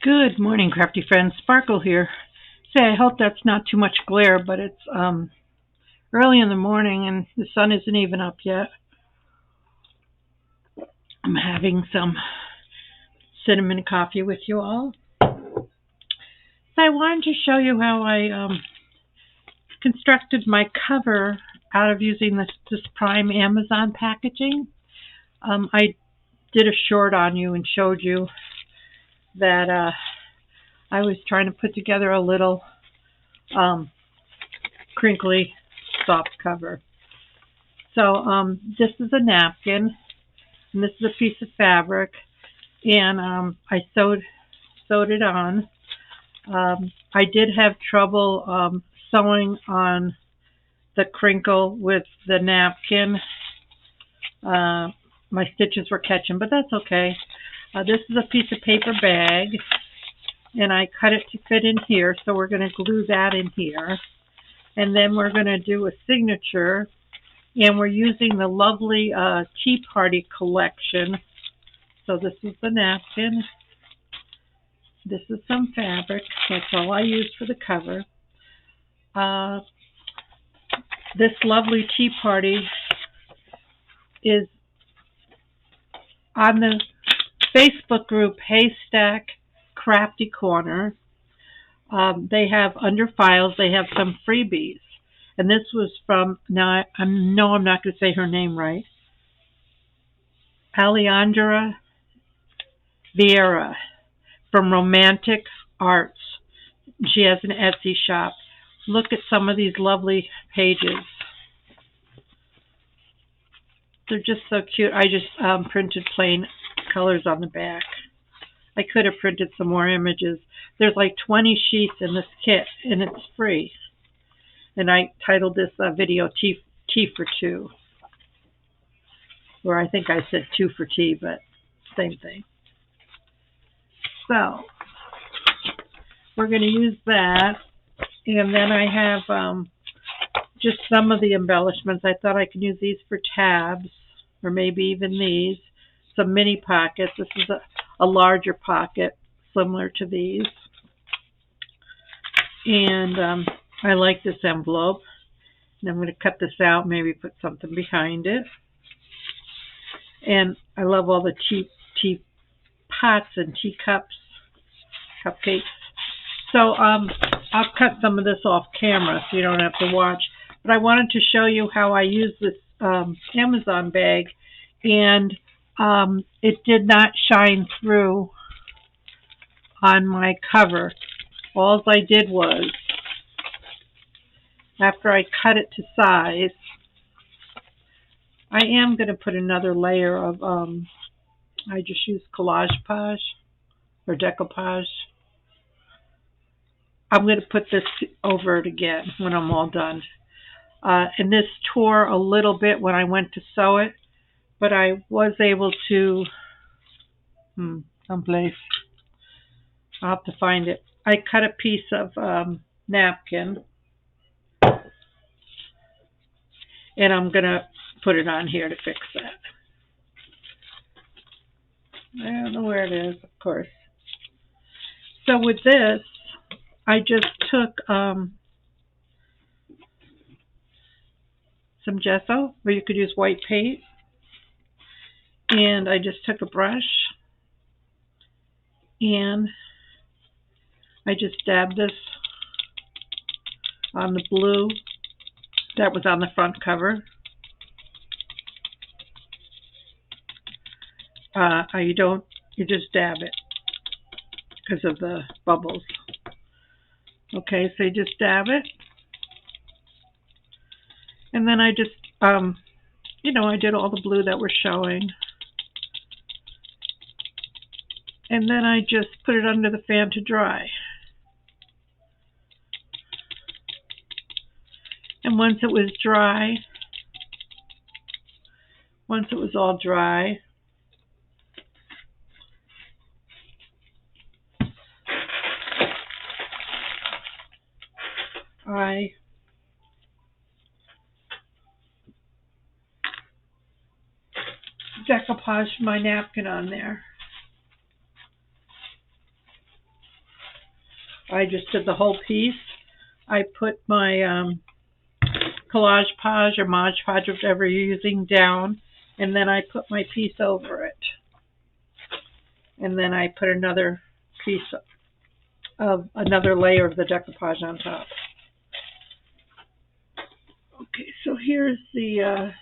Good morning, crafty friends. Sparkle here. Say, I hope that's not too much glare, but it's early in the morning and the sun isn't even up yet. I'm having some cinnamon coffee with you all. So I wanted to show you how I constructed my cover out of using this Prime Amazon packaging. I did a short on you and showed you that I was trying to put together a little crinkly soft cover. So this is a napkin, and this is a piece of fabric, and I sewed it on. I did have trouble sewing on the crinkle with the napkin. My stitches were catching, but that's okay. This is a piece of paper bag, and I cut it to fit in here, so we're going to glue that in here. And then we're going to do a signature, and we're using the lovely Tea Party collection. So this is the napkin. This is some fabric. That's all I use for the cover. This lovely Tea Party is on the Facebook group Haystack Crafty Corner. They have under files, they have some freebies. And this was from, now I know I'm not going to say her name right, Alejandra Vieira from Romantic Arts. She has an Etsy shop. Look at some of these lovely pages. They're just so cute. I just printed plain colors on the back. I could have printed some more images. There's like 20 sheets in this kit, and it's free. And I titled this video Tea for Two. Or I think I said two for tea, but same thing. So we're going to use that. And then I have just some of the embellishments. I thought I could use these for tabs, or maybe even these. Some mini pockets. This is a larger pocket, similar to these. And I like this envelope. And I'm going to cut this out, maybe put something behind it. And I love all the tea pots and teacups, cupcakes. So I'll cut some of this off camera so you don't have to watch. But I wanted to show you how I use this Amazon bag, and it did not shine through on my cover. All I did was, after I cut it to size, I am going to put another layer of, I just use Collage or Decoupage. I'm going to put this over it again when I'm all done. And this tore a little bit when I went to sew it, but I was able to, someplace, I'll have to find it. I cut a piece of napkin, and I'm going to put it on here to fix that. I don't know where it is, of course. So with this, I just took some gesso, or you could use white paint, and I just took a brush, and I just dabbed this on the blue that was on the front cover. You just dab it because of the bubbles. Okay, so you just dab it. And then I just, I did all the blue that we're showing. And then I just put it under the fan to dry. And once it was all dry, I decoupaged my napkin on there. I just did the whole piece. I put my Collage Podge or Mod Podge, whatever you're using, down, and then I put my piece over it. And then I put another piece of another layer of the decoupage on top. Okay, so here's the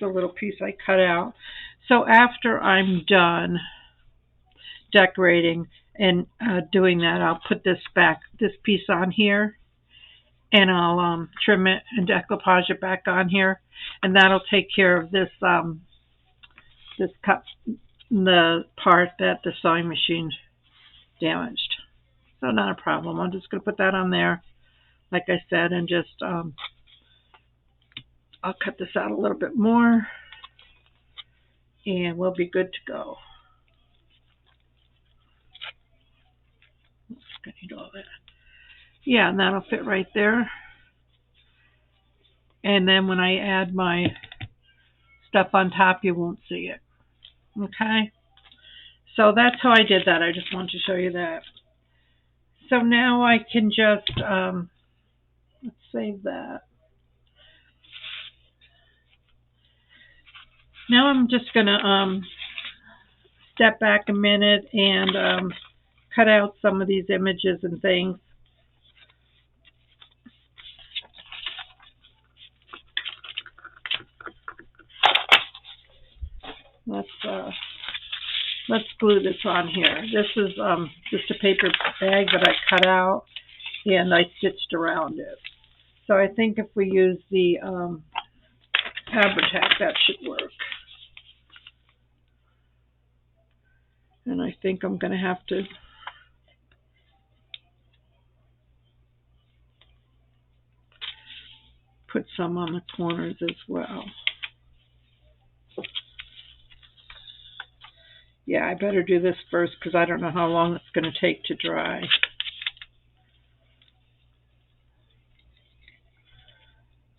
little piece I cut out. So after I'm done decorating and doing that, I'll put this piece on here, and I'll trim it and decoupage it back on here, and that'll take care of this cut, the part that the sewing machine damaged. So not a problem. I'm just going to put that on there, like I said, and just I'll cut this out a little bit more, and we'll be good to go. I need all that. Yeah, and that'll fit right there. And then when I add my stuff on top, you won't see it. Okay? So that's how I did that. I just wanted to show you that. So now I can just, let's save that. Now I'm just going to step back a minute and cut out some of these images and things. Let's glue this on here. This is just a paper bag that I cut out and I stitched around it. So I think if we use the Fabri-Tac, that should work. And I think I'm going to have to put some on the corners as well. Yeah, I better do this first because I don't know how long it's going to take to dry.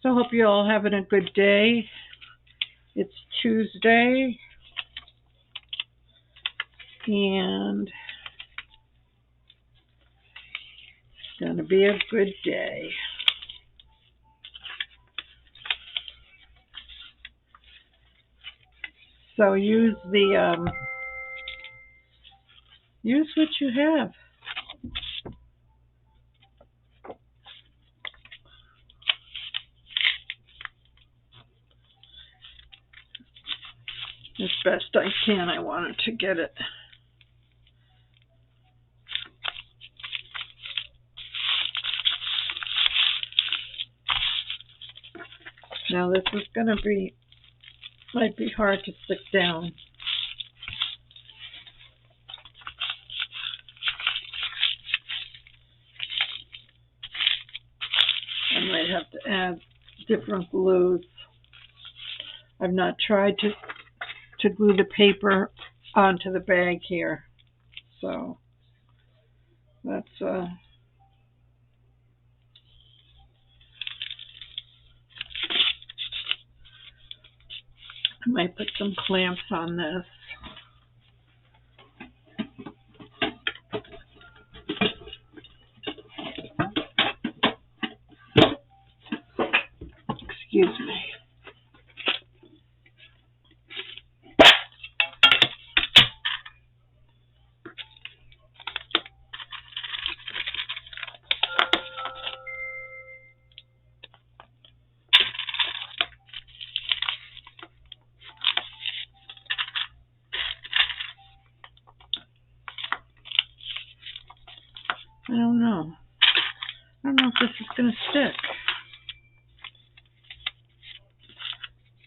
So I hope you all having a good day. It's Tuesday, and it's going to be a good day. So use use what you have. As best I can, I wanted to get it. Now this is going to be, might be hard to stick down. I might have to add different glues. I've not tried to glue the paper onto the bag here. So that's I might put some clamps on this. Excuse me. I don't know. I don't know if this is going to stick.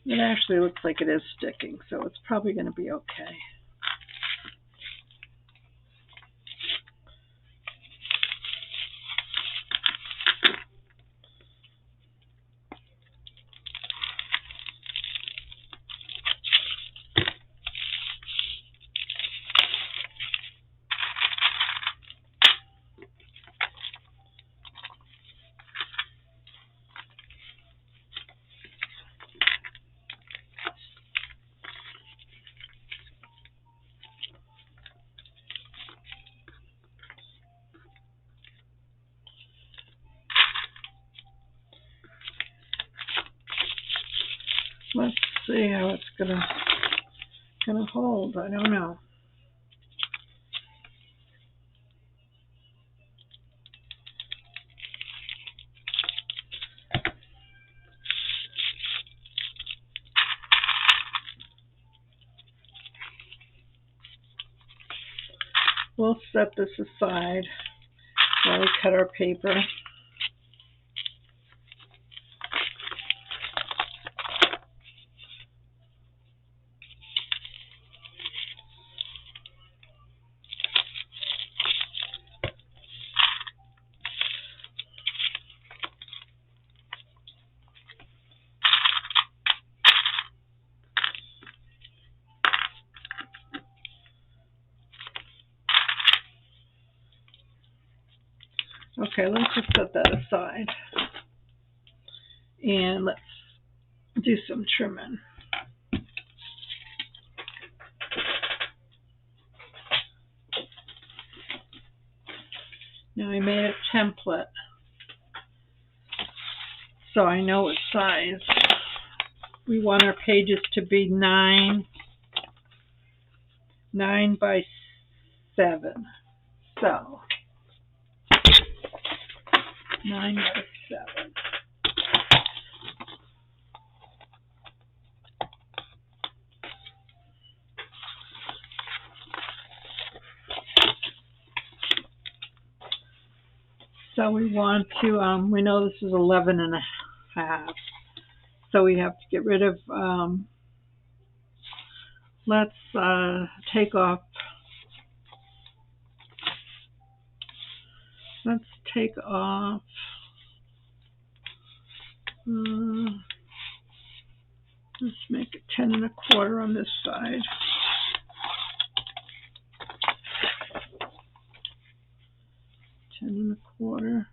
It actually looks like it is sticking, so it's probably going to be okay. how it's gonna hold. I don't know. We'll set this aside while we cut our paper. Okay, let's just set that aside. And let's do some trimming. Now I made a template, so I know what size. We want our pages to be 9 by 7. So 9 by 7. So we want to, we know this is 11 and a half. So we have to get rid of, let's take off, let's make it 10 1/4 on this side. $10 1/4.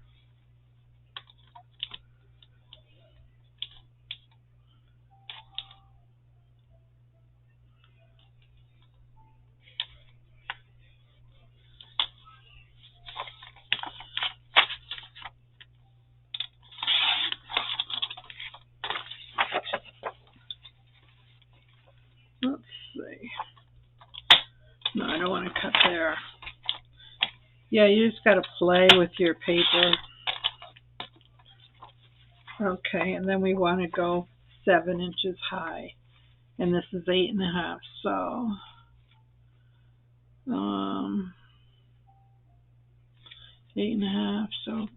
Let's see. No, I don't want to cut there. Yeah, you just got to play with your paper. Okay, and then we want to go 7 inches high, and this is 8 1/2. So, 8 1/2. So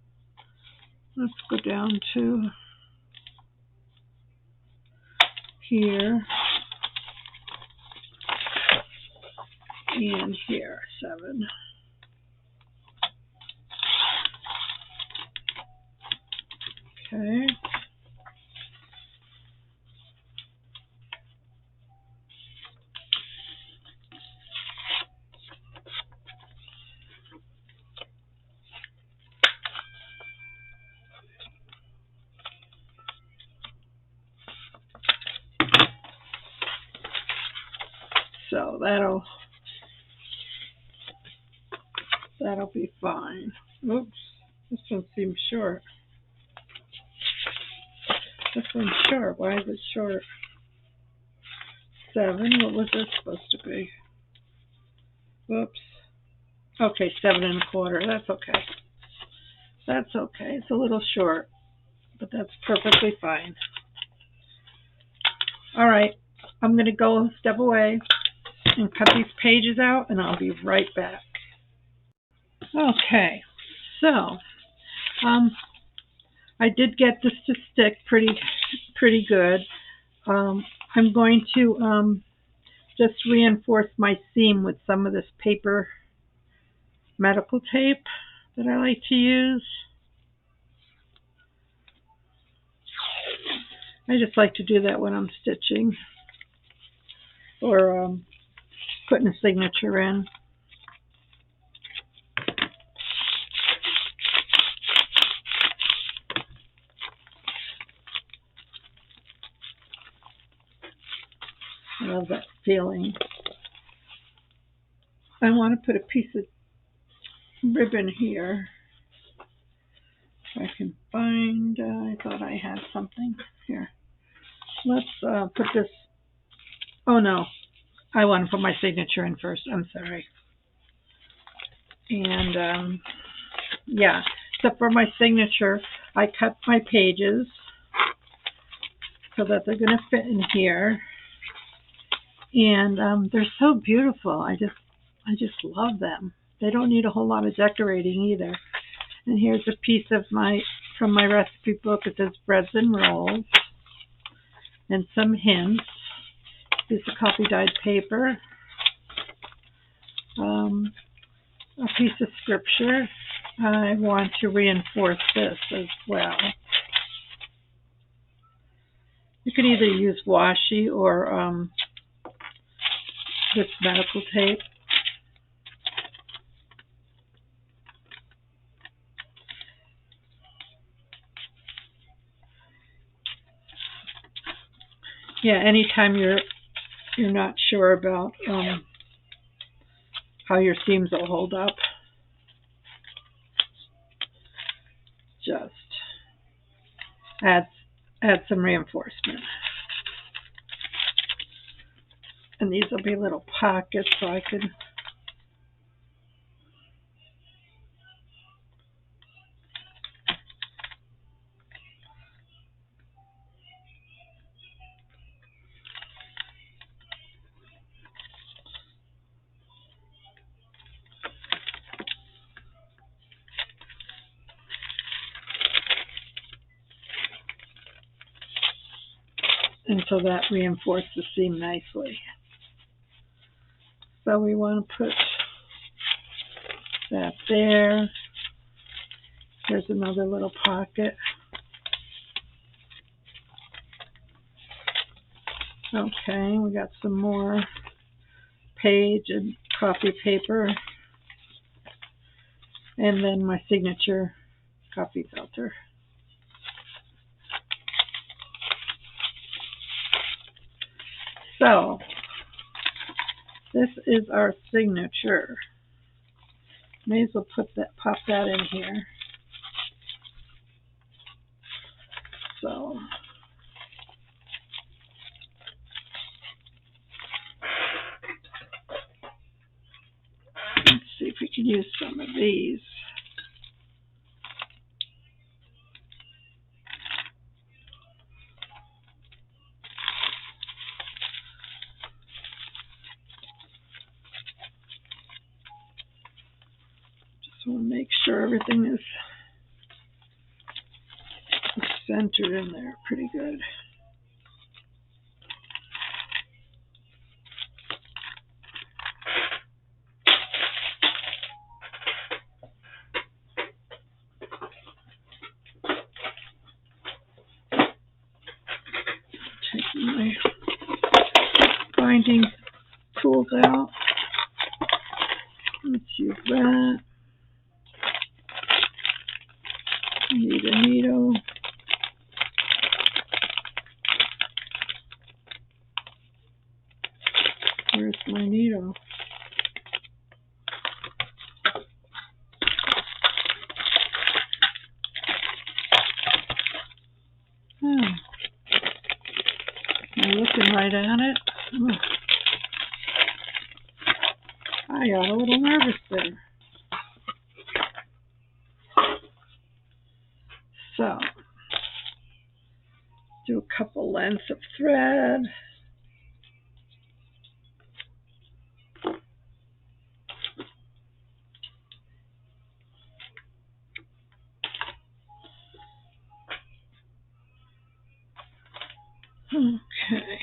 let's go down to here and here, 7. Okay. So that'll be fine. Oops, this one seems short. This one's short. Why is it short? 7. What was this supposed to be? Whoops. Okay, 7 1/4. That's okay. That's okay. It's a little short, but that's perfectly fine. All right, I'm going to go step away and cut these pages out, and I'll be right back. Okay, so I did get this to stick pretty good. I'm going to just reinforce my seam with some of this paper medical tape that I like to use. I just like to do that when I'm stitching or putting a signature in. I love that feeling. I want to put a piece of ribbon here. If I can find, I thought I had something here. Let's put this Oh no, I want to put my signature in first. I'm sorry. And yeah, so for my signature, I cut my pages so that they're going to fit in here. And they're so beautiful. I just love them. They don't need a whole lot of decorating either. And here's a piece of from my recipe book. It says breads and rolls, and some hints. Piece of coffee dyed paper. A piece of scripture. I want to reinforce this as well. You can either use washi or this medical tape. Yeah, anytime you're not sure about how your seams will hold up, just add some reinforcement. And these will be little pockets so I can and so that reinforces the seam nicely. So we want to put that there. There's another little pocket. Okay, we got some more page and coffee paper. And then my signature coffee filter. So, this is our signature. May as well pop that in here. So, let's see if we can use some of these. Just want to make sure everything is centered in there pretty good. Taking my binding tools out. Let's use that. I need a needle. Where's my needle? Oh. I'm looking right at it. Oh. I got a little nervous there. So, do a couple lengths of thread. Okay.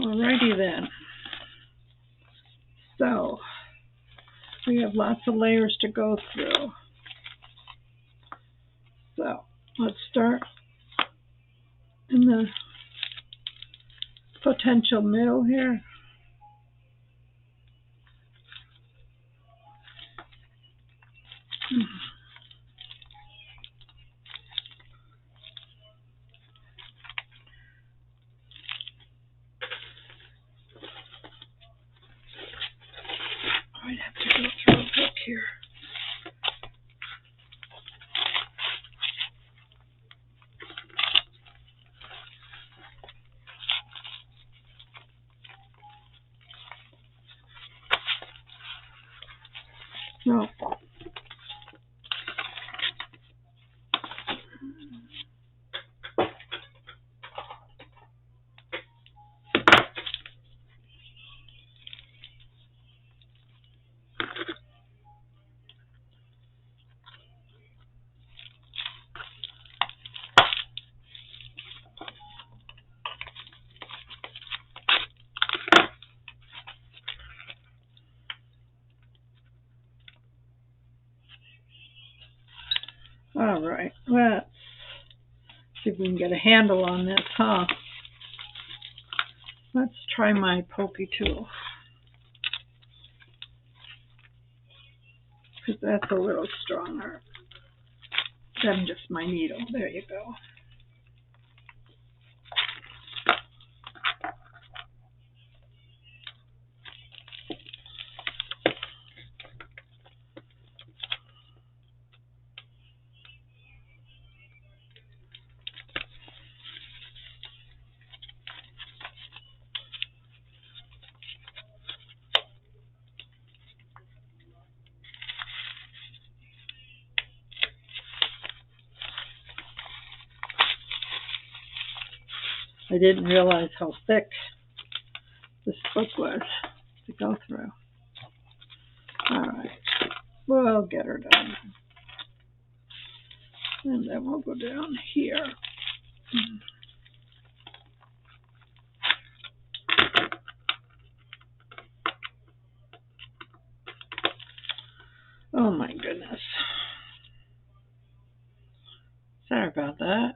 Alrighty then. So, we have lots of layers to go through. So, let's start in the potential middle here. I'd have to go through a book here. No. All right, let's see if we can get a handle on this, huh? Let's try my pokey tool, because that's a little stronger than just my needle. There you go. I didn't realize how thick this book was to go through. All right, we'll get her done. And then we'll go down here. Oh my goodness. Sorry about that.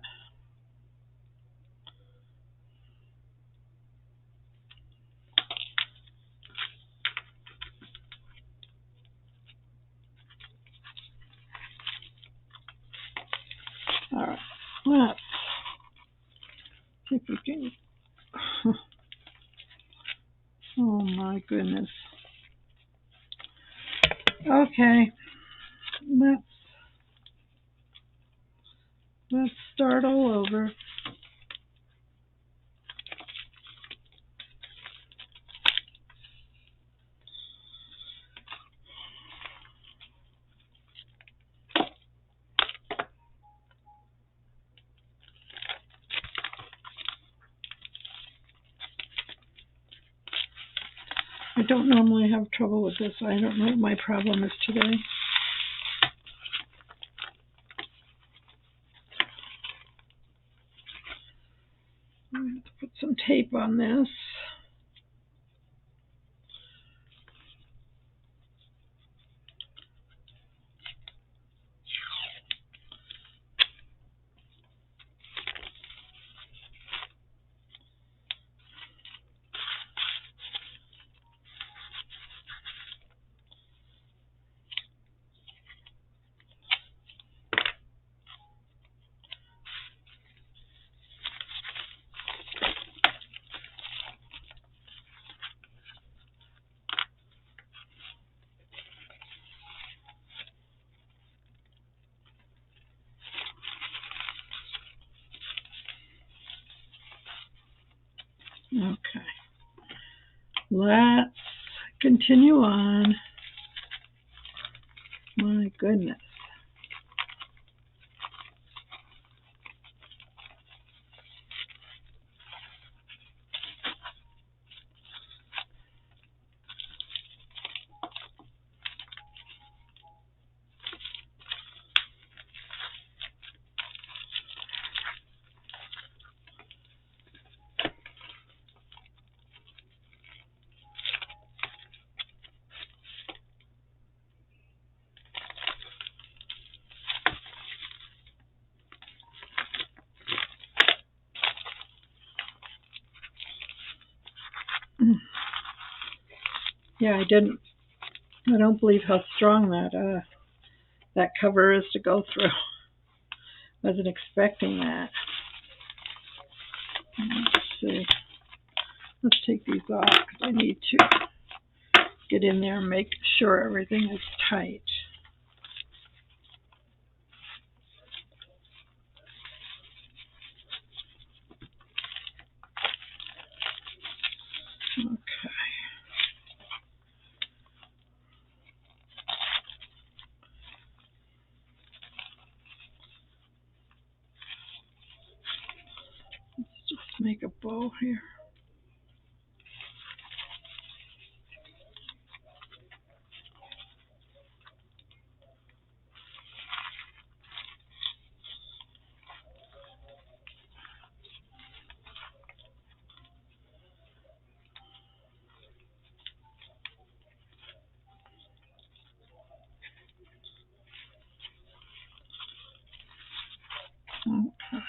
All right, let's see if we can. Oh my goodness. Okay, let's start all over. I don't normally have trouble with this. I don't know what my problem is today. I have to put some tape on this. Okay. Let's continue on. My goodness. Yeah, I don't believe how strong that cover is to go through. Wasn't expecting that. Let's see. Let's take these off because I need to get in there and make sure everything is tight. Okay. make a bow here. Okay.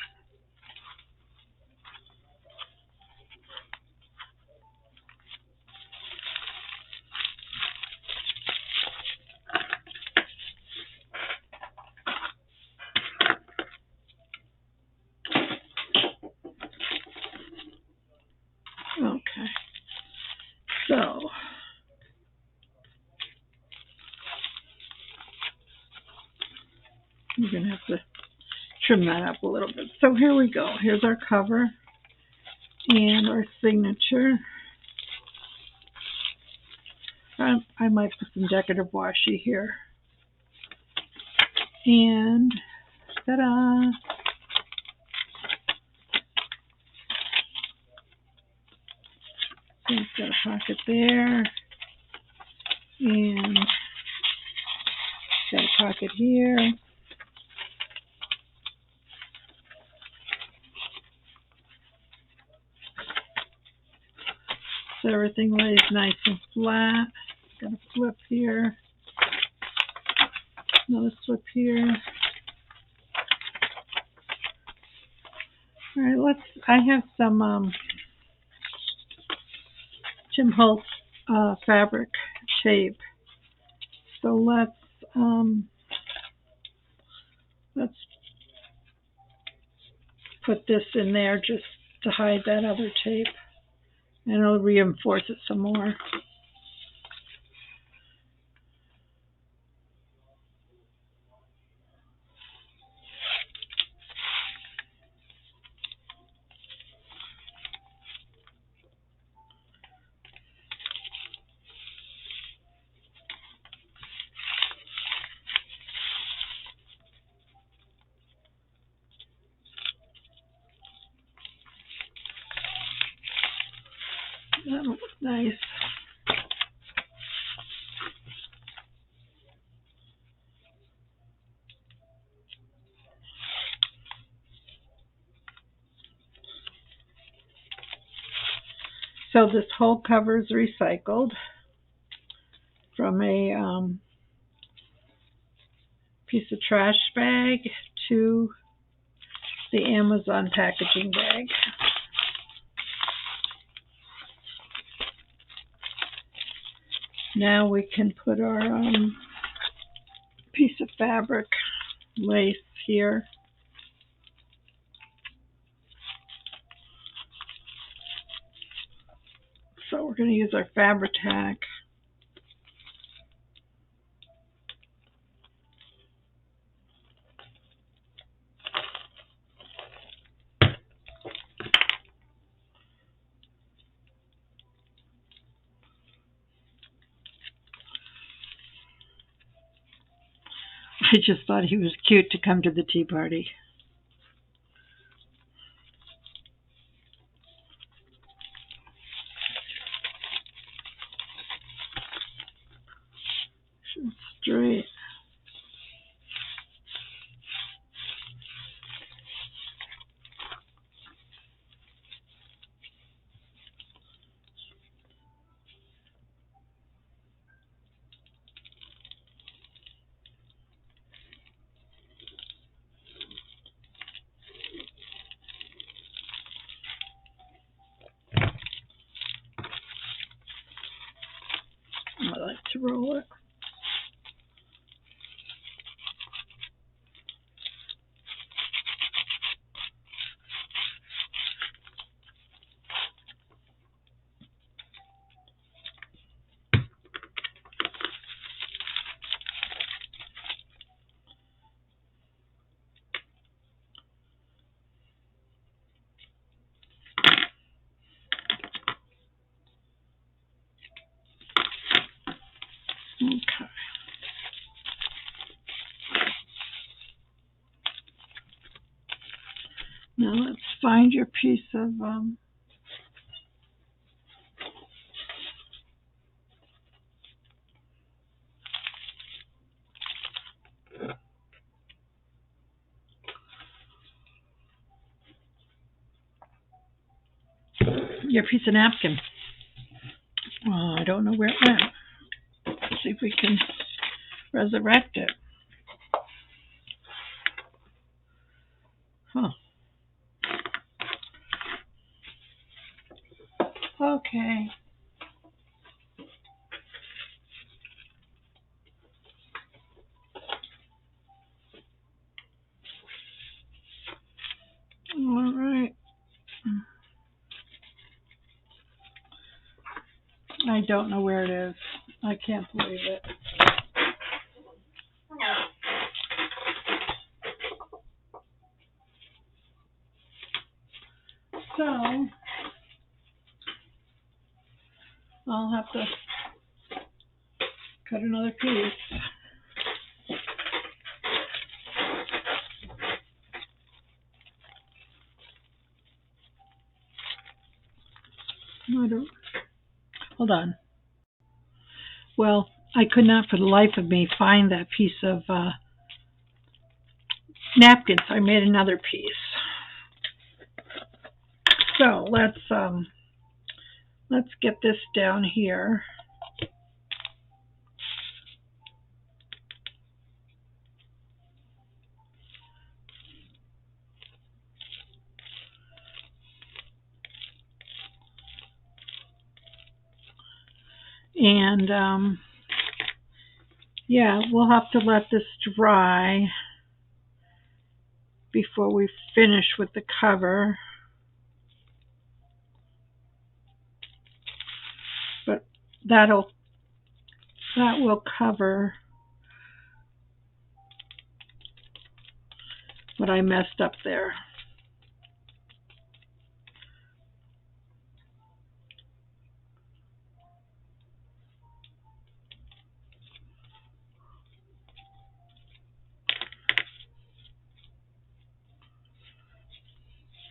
Okay. So you're going to have to trim that up a little bit. So here we go. Here's our cover and our signature. I might put some decorative washi here. And ta-da! So it's got a pocket there. And got a pocket here. So everything lays nice and flat. Got a flip here. Another flip here. All right, I have some Tim Holtz fabric tape. So let's put this in there just to hide that other tape, and it'll reinforce it some more. That'll look nice. So this whole cover is recycled from a piece of trash bag to the Amazon packaging bag. Now we can put our piece of fabric lace here. So we're going to use our Fabri-Tac. I just thought he was cute to come to the tea party. Straight. I like to roll it. Now let's find your piece of your piece of napkin. Oh, I don't know where it went. Let's see if we can resurrect it. Huh. Okay. All right. I don't know where it is. I can't believe it. So, I'll have to cut another piece. Hold on. Well, I could not for the life of me find that piece of napkin, so I made another piece. So let's get this down here. And yeah, we'll have to let this dry before we finish with the cover. But that will cover what I messed up there.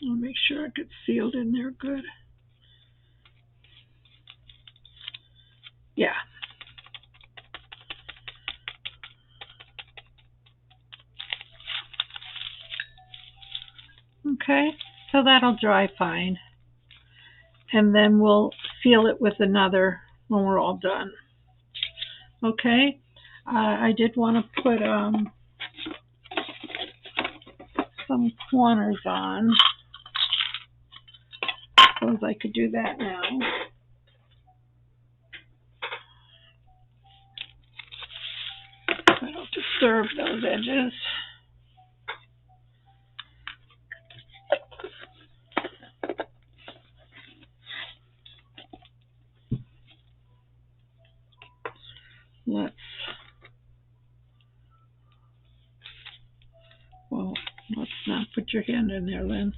I'll make sure it gets sealed in there good. Yeah. Okay, so that'll dry fine. And then we'll seal it with another when we're all done. Okay, I did want to put some corners on. Suppose I could do that now. I don't disturb those edges. Let's not put your hand in there, Lynn.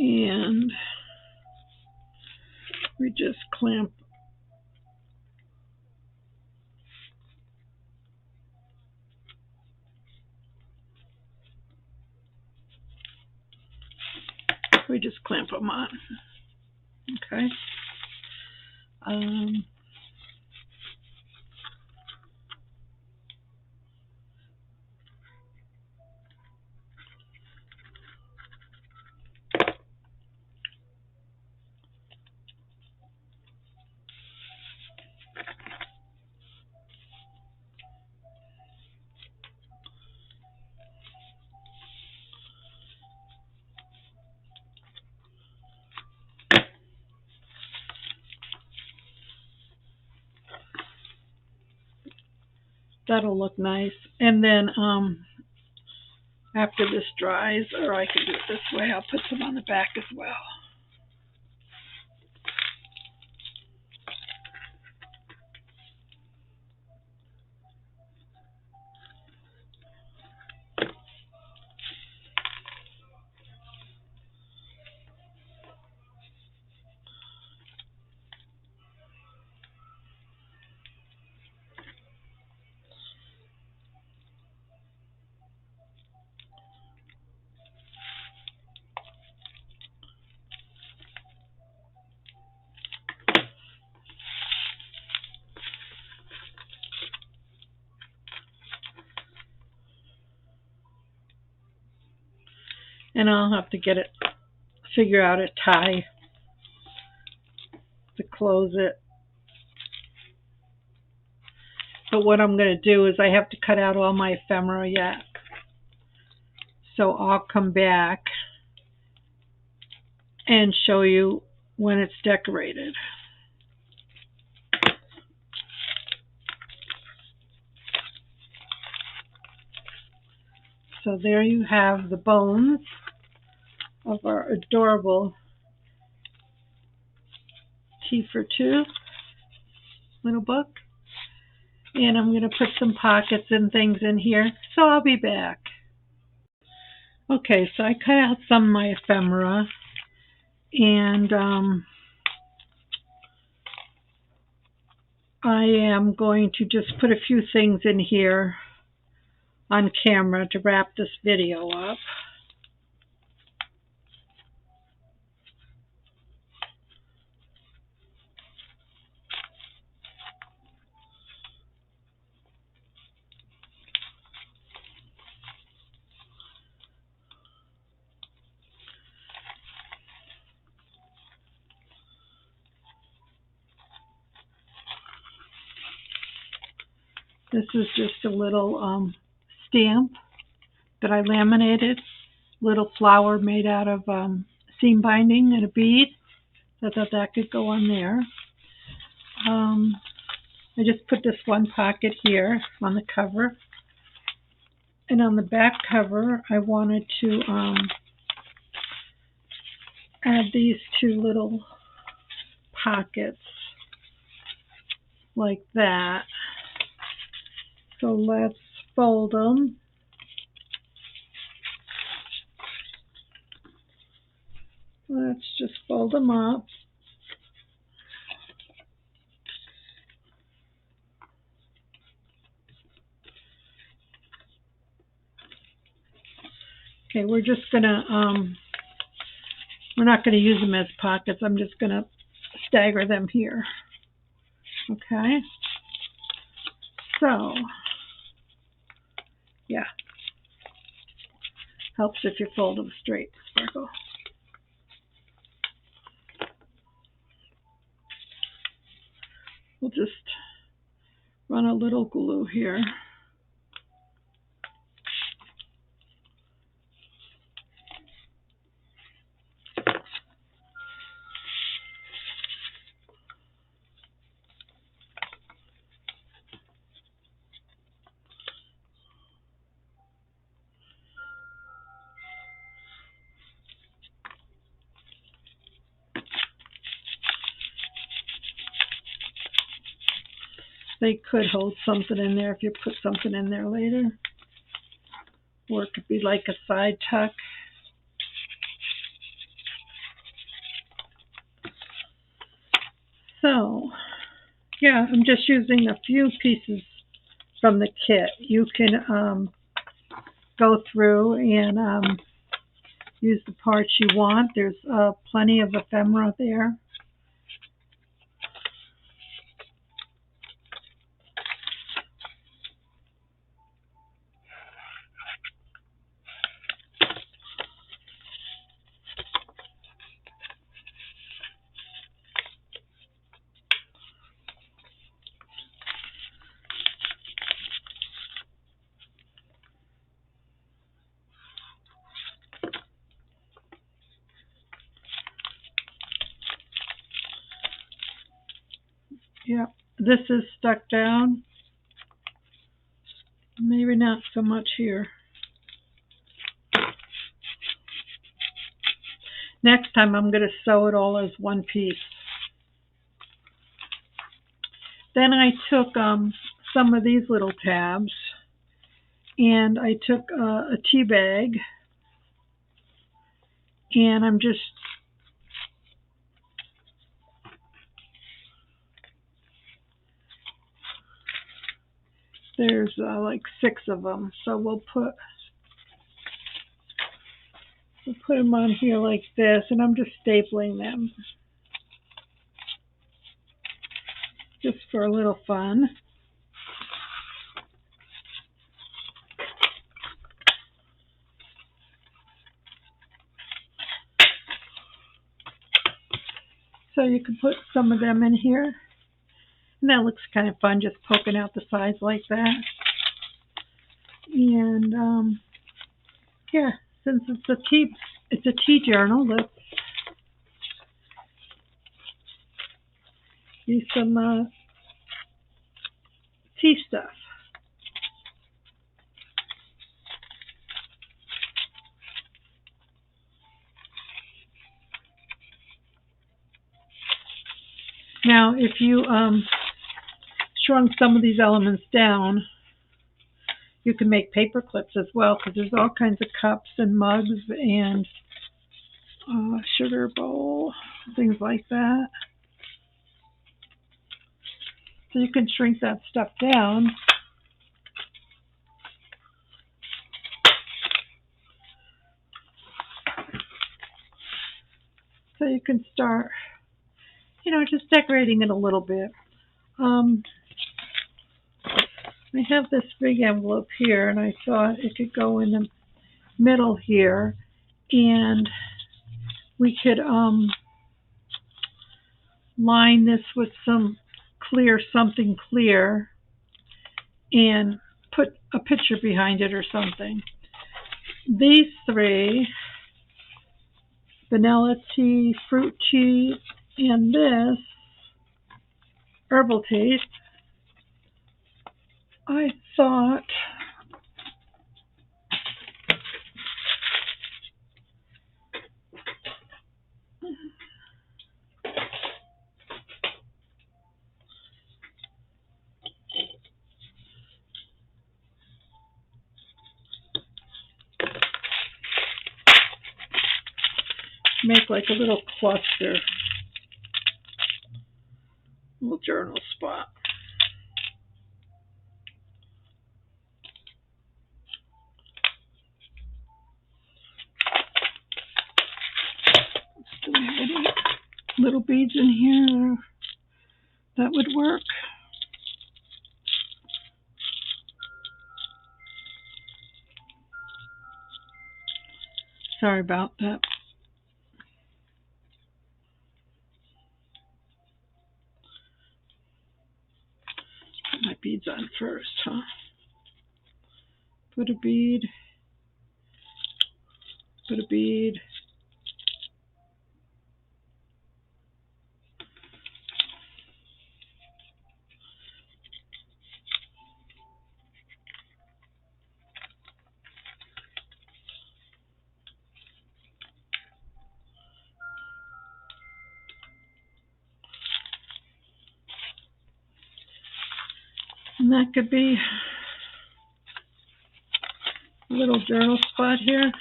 And we just clamp them on. Okay. That'll look nice. And then after this dries, or I can do it this way, I'll put some on the back as well. And I'll have to figure out a tie to close it. But what I'm going to do is I have to cut out all my ephemera yet. So I'll come back and show you when it's decorated. So there you have the bones of our adorable Tea for Two little book. And I'm going to put some pockets and things in here. So I'll be back. Okay, so I cut out some of my ephemera. And I am going to just put a few things in here on camera to wrap this video up. This is just a little stamp that I laminated, little flower made out of seam binding and a bead. I thought that could go on there. I just put this one pocket here on the cover. And on the back cover, I wanted to add these two little pockets like that. So let's fold them. Let's just fold them up. Okay, we're just gonna, we're not gonna use them as pockets. I'm just gonna stagger them here. Okay. So, yeah. Helps if you fold them straight, Sparkle. We'll just run a little glue here. They could hold something in there if you put something in there later. Or it could be like a side tuck. So, yeah, I'm just using a few pieces from the kit. You can go through and use the parts you want. There's plenty of ephemera there. Yeah, this is stuck down. Maybe not so much here. Next time I'm going to sew it all as one piece. Then I took some of these little tabs and I took a tea bag and I'm just there's like 6 of them, so we'll put them on here like this, and I'm just stapling them just for a little fun. So you can put some of them in here. And that looks kind of fun, just poking out the sides like that. And yeah, since it's a tea journal, let's use some tea stuff. Now, if you shrunk some of these elements down, you can make paper clips as well, because there's all kinds of cups and mugs and sugar bowl, things like that. So you can shrink that stuff down. So you can start, just decorating it a little bit. I have this big envelope here, and I thought it could go in the middle here, and we could line this with something clear, and put a picture behind it or something. These three, vanilla tea, fruit tea, and this herbal tea, I thought make like a little cluster, little journal spot. Do we have any little beads in here that would work? Sorry about that. Put my beads on first, huh? Put a bead. Put a bead. And that could be a little journal spot here.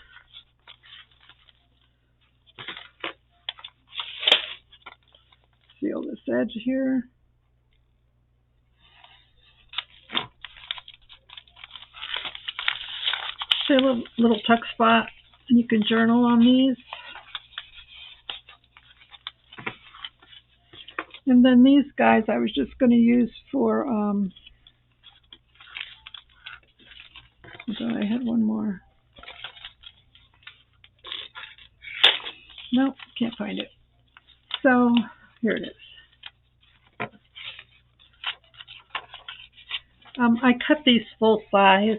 Seal this edge here. See a little tuck spot, and you can journal on these. And then these guys I was just going to use for, I thought I had one more. Nope, can't find it. So, here it is. I cut these full size,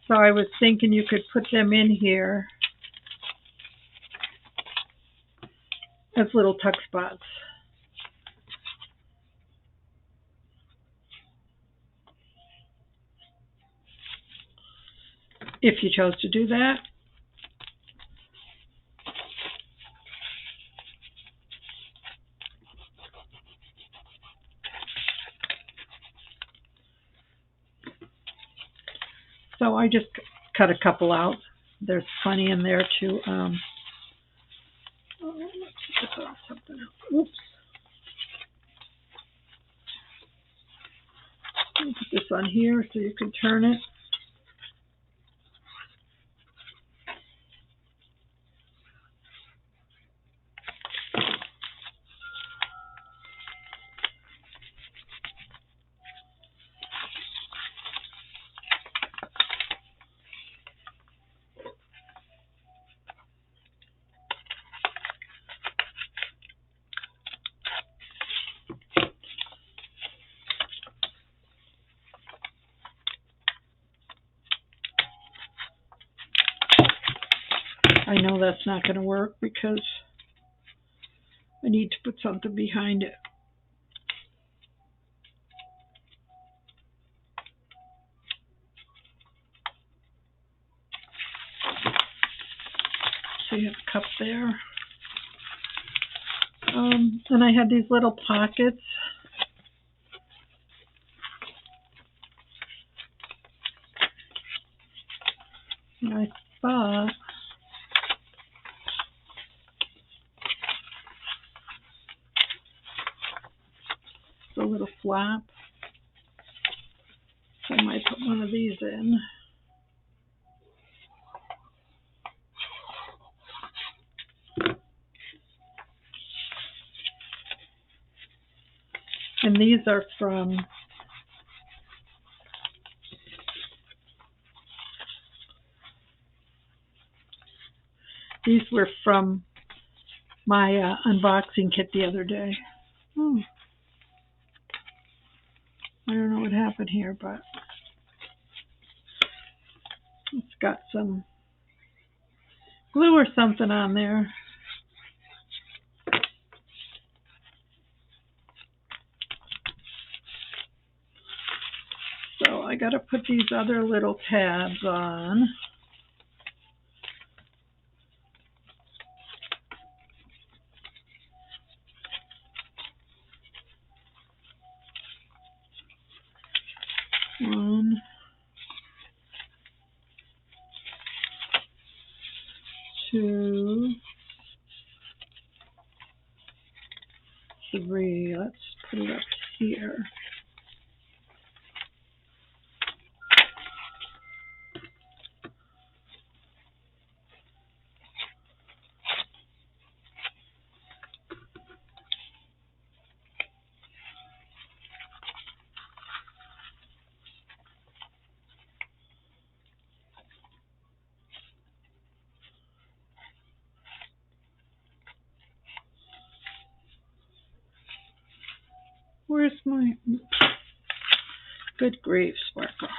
so I was thinking you could put them in here as little tuck spots. If you chose to do that. So I just cut a couple out. There's plenty in there to, let's put something else. Oops. Let me put this on here so you can turn it. I know that's not going to work because I need to put something behind it. So you have a cup there. And I have these little pockets. And I thought it's a little flap. So I might put one of these in. And these are from my unboxing kit the other day. I don't know what happened here, but it's got some glue or something on there. So I got to put these other little tabs on. One, two, three. Let's put it up here. Where's my... Good grief, Sparkle.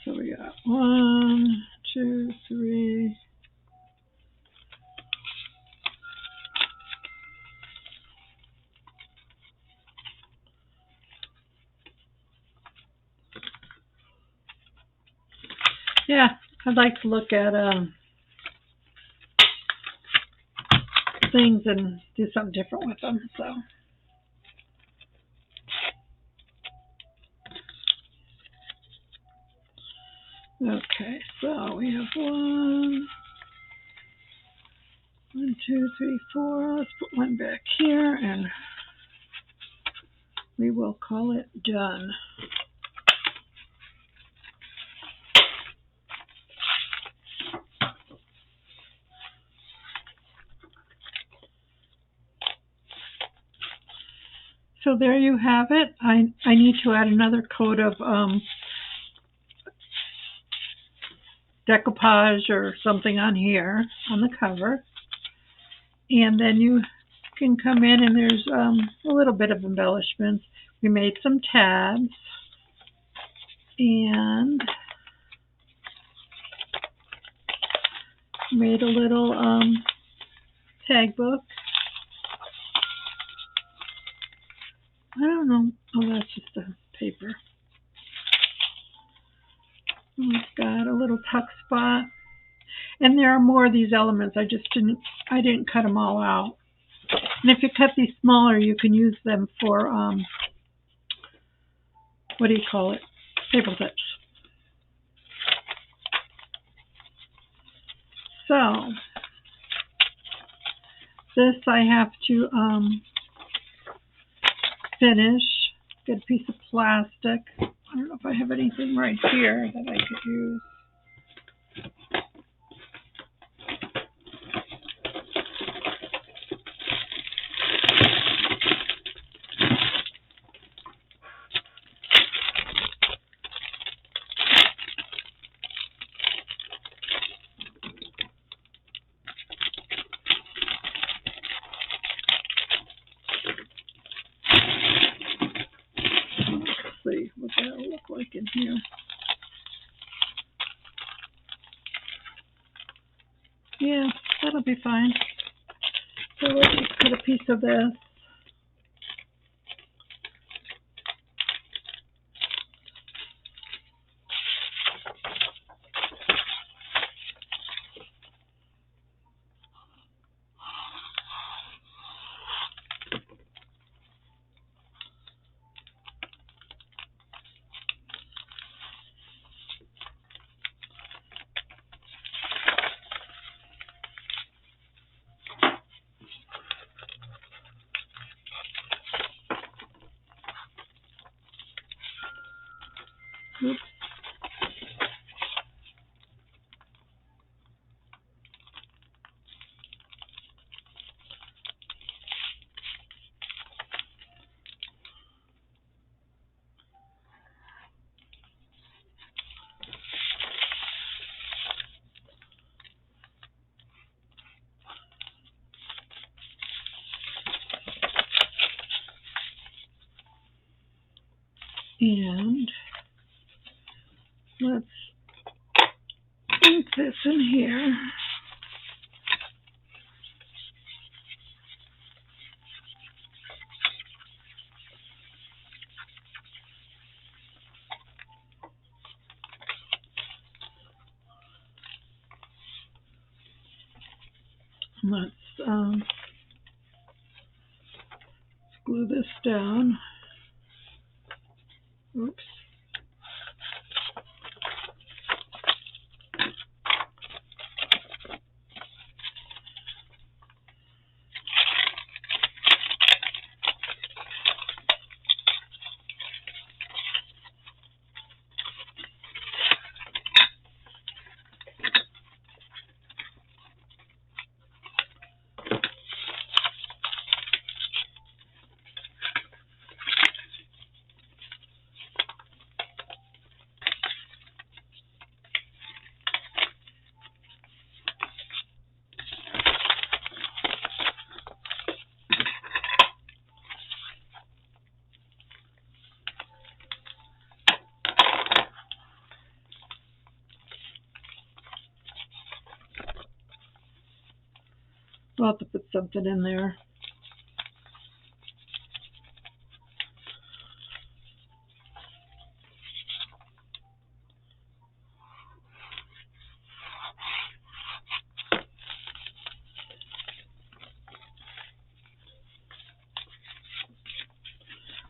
So we got 1, 2, 3. Yeah, I'd like to look at things and do something different with them. So. Okay, so we have 1, 2, 3, 4. Let's put one back here and we will call it done. So there you have it. I need to add another coat of decoupage or something on here on the cover. And then you can come in and there's a little bit of embellishments. We made some tabs and made a little tag book. I don't know. Oh, that's just a paper. We've got a little tuck spot. And there are more of these elements. I didn't cut them all out. And if you cut these smaller, you can use them for, what do you call it? Paper clips. So, this I have to finish. Get a piece of plastic. I don't know if I have anything right here that I could use. here. Yeah, that'll be fine. So let's just cut a piece of this. Oops. And let's ink this in here. Let's glue this down. Oops. We'll have to put something in there.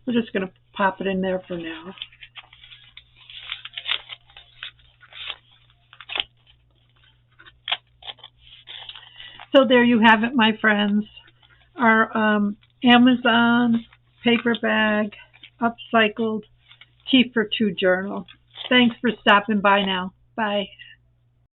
We're just going to pop it in there for now. So there you have it, my friends. Our Amazon paper bag upcycled Tea for Two journal. Thanks for stopping by now. Bye.